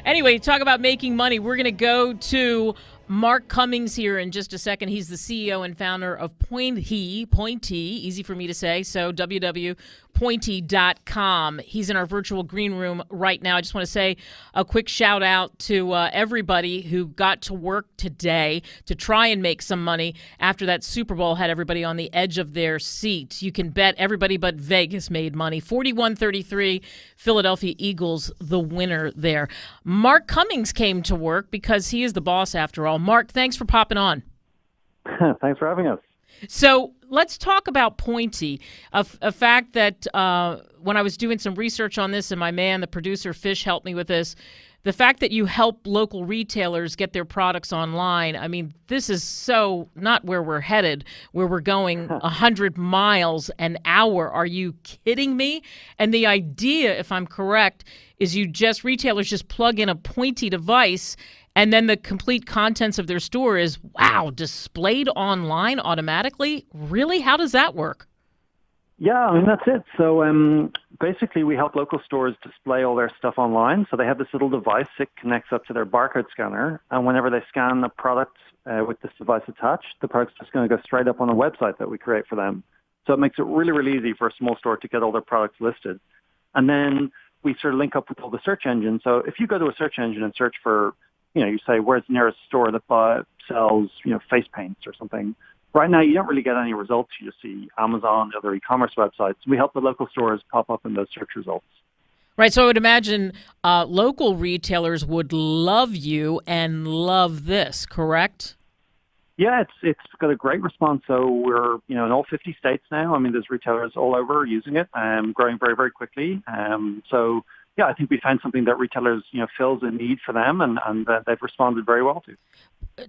Anyway, talk about making money. We're going to go to Mark Cummins here in just a second. He's the CEO and founder of Pointy, easy for me to say, so www.pointy.com. He's in our virtual green room right now. I just want to say a quick shout out to everybody who got to work today to try and make some money after that Super Bowl had everybody on the edge of their seat. You can bet everybody but Vegas made money. 41-33, Philadelphia Eagles the winner there. Mark Cummins came to work because he is the boss after all. Mark, thanks for popping on. Thanks for having us. So let's talk about Pointy, a fact that when I was doing some research on this, and my man, the producer Fish, helped me with this, the fact that you help local retailers get their products online, I mean, this is so not where we're headed, where we're going 100 miles an hour. Are you kidding me? And the idea, if I'm correct, is retailers just plug in a Pointy device and then the complete contents of their store is, wow, displayed online automatically? Really? How does that work? Yeah, I mean, that's it. So basically, we help local stores display all their stuff online. So they have this little device that connects up to their barcode scanner. And whenever they scan a product with this device attached, the product's just going to go straight up on a website that we create for them. So it makes it really, really easy for a small store to get all their products listed. And then we sort of link up with all the search engines. So if you go to a search engine and search for, you say, where's the nearest store that sells, face paints or something. Right now, you don't really get any results. You just see Amazon, other e-commerce websites. We help the local stores pop up in those search results. Right. So I would imagine local retailers would love you and love this, correct? Yeah, it's got a great response. So we're, in all 50 states now. I mean, there's retailers all over using it, growing very, very quickly. So yeah, I think we found something that retailers, fills a need for them, and that they've responded very well to.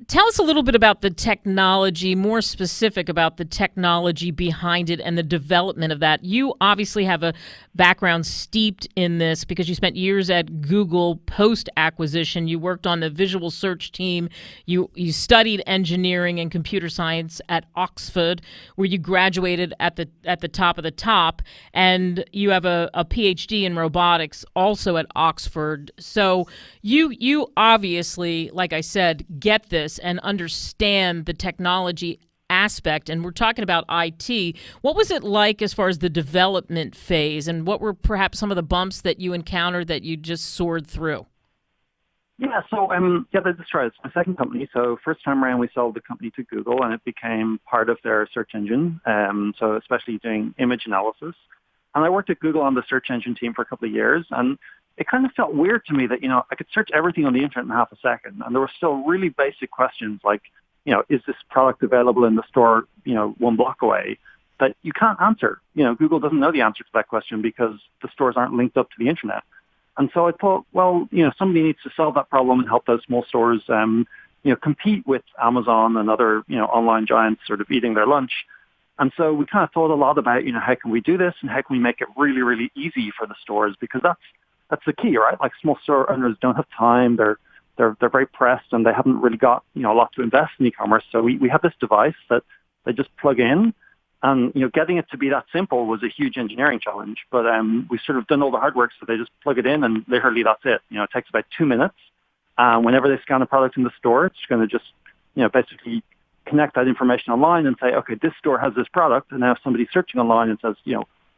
Tell us a little bit about the technology, more specific about the technology behind it and the development of that. You obviously have a background steeped in this because you spent years at Google post-acquisition. You worked on the visual search team. You studied engineering and computer science at Oxford, where you graduated at the top of the top, and you have a PhD in robotics also at Oxford. So you obviously, like I said, get this and understand the technology aspect, and we're talking about IT. What was it like as far as the development phase, and what were perhaps some of the bumps that you encountered that you just soared through? Yeah, so that's right. It's my second company. So first time around, we sold the company to Google, and it became part of their search engine. So especially doing image analysis. And I worked at Google on the search engine team for a couple of years, and it kind of felt weird to me that, I could search everything on the internet in half a second. And there were still really basic questions like, is this product available in the store, 1 block away, that you can't answer. Google doesn't know the answer to that question because the stores aren't linked up to the internet. And so I thought, well, somebody needs to solve that problem and help those small stores, compete with Amazon and other, online giants sort of eating their lunch. And so we kind of thought a lot about, how can we do this and how can we make it really, really easy for the stores, because that's the key, right? Like small store owners don't have time. They're very pressed and they haven't really got, a lot to invest in e-commerce. So we have this device that they just plug in, and, getting it to be that simple was a huge engineering challenge. But we sort of done all the hard work, so they just plug it in and literally that's it. It takes about 2 minutes. Whenever they scan a product in the store, it's going to just, basically connect that information online and say, okay, this store has this product. And now if somebody's searching online and says,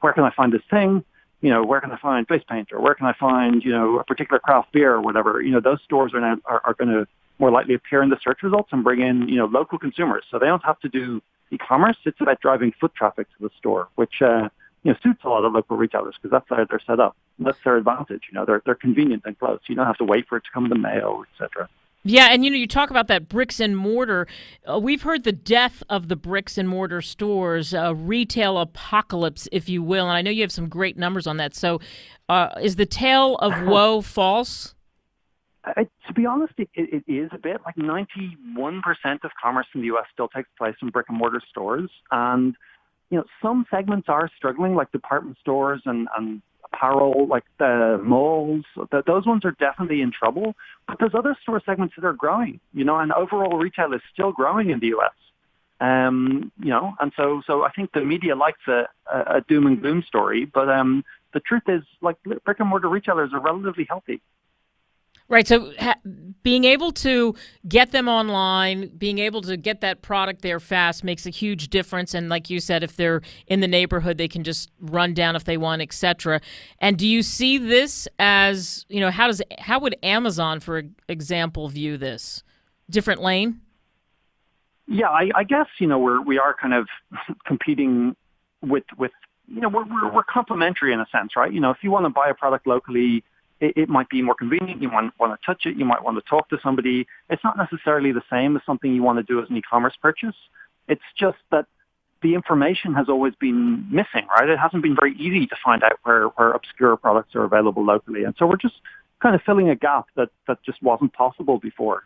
where can I find this thing? Where can I find face paint, or where can I find, a particular craft beer or whatever? Those stores are now are going to more likely appear in the search results and bring in, local consumers. So they don't have to do e-commerce. It's about driving foot traffic to the store, which, suits a lot of local retailers because that's how they're set up. That's their advantage. They're convenient and close. You don't have to wait for it to come in the mail, etc. Yeah, and you talk about that bricks and mortar. We've heard the death of the bricks and mortar stores, retail apocalypse, if you will. And I know you have some great numbers on that. So is the tale of woe false? To be honest, it is a bit. Like 91% of commerce in the U.S. still takes place in brick and mortar stores. And, some segments are struggling, like department stores and apparel, like the malls. Those ones are definitely in trouble. But there's other store segments that are growing, and overall retail is still growing in the U.S. And so I think the media likes a doom and gloom story. But the truth is, like, brick and mortar retailers are relatively healthy. Right. So being able to get them online, being able to get that product there fast makes a huge difference. And like you said, if they're in the neighborhood, they can just run down if they want, et cetera. And do you see this as, how would Amazon, for example, view this? Different lane? Yeah, I guess, we are kind of competing with we're complementary in a sense, right? If you want to buy a product locally, it might be more convenient. You want to touch it. You might want to talk to somebody. It's not necessarily the same as something you want to do as an e-commerce purchase. It's just that the information has always been missing, right? It hasn't been very easy to find out where obscure products are available locally. And so we're just kind of filling a gap that just wasn't possible before.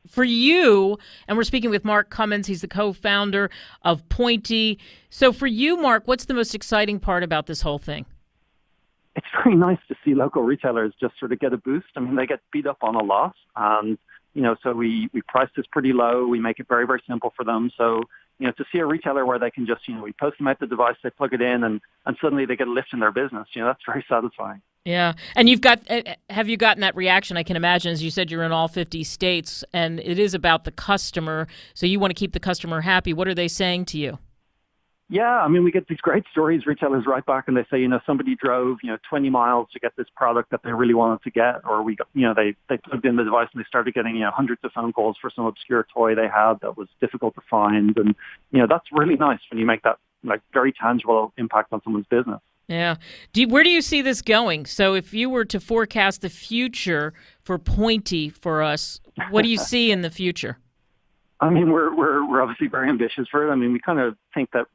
For you, and we're speaking with Mark Cummins, he's the co-founder of Pointy. So for you, Mark, what's the most exciting part about this whole thing? It's very nice to see local retailers just sort of get a boost. I mean, they get beat up on a lot. And, so we price this pretty low. We make it very, very simple for them. So, to see a retailer where they can just, we post them out the device, they plug it in, and suddenly they get a lift in their business. That's very satisfying. Yeah. And have you gotten that reaction? I can imagine, as you said, you're in all 50 states, and it is about the customer. So you want to keep the customer happy. What are they saying to you? Yeah, I mean, we get these great stories. Retailers write back and they say, somebody drove, 20 miles to get this product that they really wanted to get, or they plugged in the device and they started getting, hundreds of phone calls for some obscure toy they had that was difficult to find. And, that's really nice when you make that very tangible impact on someone's business. Yeah. Where do you see this going? So if you were to forecast the future for Pointy for us, what do you see in the future? I mean, we're obviously very ambitious for it. I mean, we kind of think that,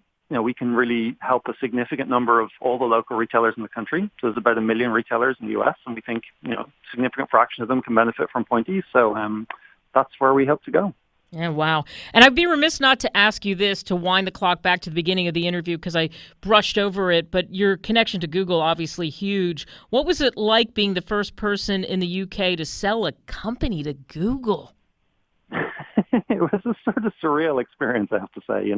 we can really help a significant number of all the local retailers in the country. So there's about 1 million retailers in the U.S., and we think, a significant fraction of them can benefit from Pointy. So that's where we hope to go. Yeah, wow. And I'd be remiss not to ask you this, to wind the clock back to the beginning of the interview, because I brushed over it, but your connection to Google, obviously huge. What was it like being the first person in the UK to sell a company to Google? It was a sort of surreal experience, I have to say.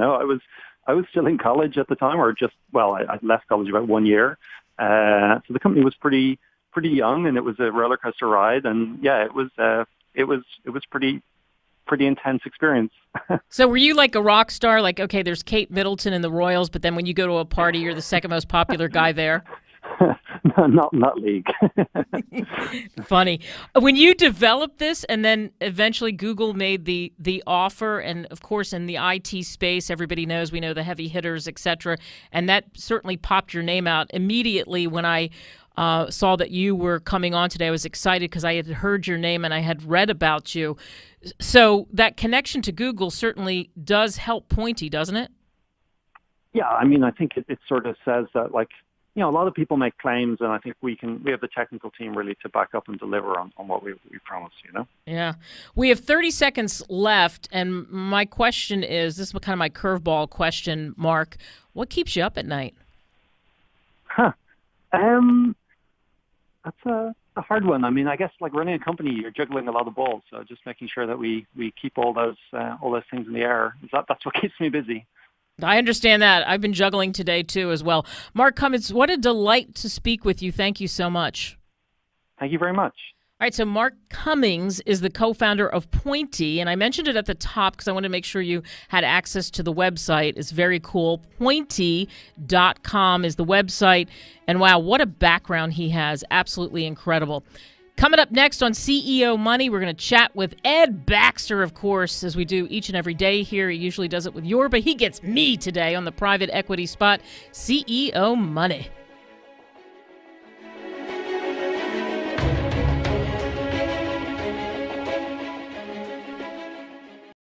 I was still in college at the time, or I left college about 1 year. So the company was pretty young, and it was a roller coaster ride. And yeah, it was pretty intense experience. So were you like a rock star? Like, okay, there's Kate Middleton in the Royals, but then when you go to a party, you're the second most popular guy there? No, not in that league. Funny. When you developed this and then eventually Google made the offer, and of course in the IT space, everybody knows, we know the heavy hitters, et cetera, and that certainly popped your name out immediately. When I saw that you were coming on today, I was excited because I had heard your name and I had read about you. So that connection to Google certainly does help Pointy, doesn't it? Yeah, I mean, I think it sort of says that, a lot of people make claims, and I think we have the technical team really to back up and deliver on what we promise, Yeah. We have 30 seconds left, and my question is, this is kind of my curveball question, Mark. What keeps you up at night? That's a hard one. I mean, I guess running a company, you're juggling a lot of balls, so just making sure that we keep all those things in the air. That's what keeps me busy. I understand that. I've been juggling today, too, as well. Mark Cummins, what a delight to speak with you. Thank you so much. Thank you very much. All right, so Mark Cummins is the co-founder of Pointy, and I mentioned it at the top because I wanted to make sure you had access to the website. It's very cool. Pointy.com is the website, and wow, what a background he has. Absolutely incredible. Coming up next on CEO Money, we're going to chat with Ed Baxter, of course, as we do each and every day here. He usually does it with but he gets me today on the private equity spot. CEO Money.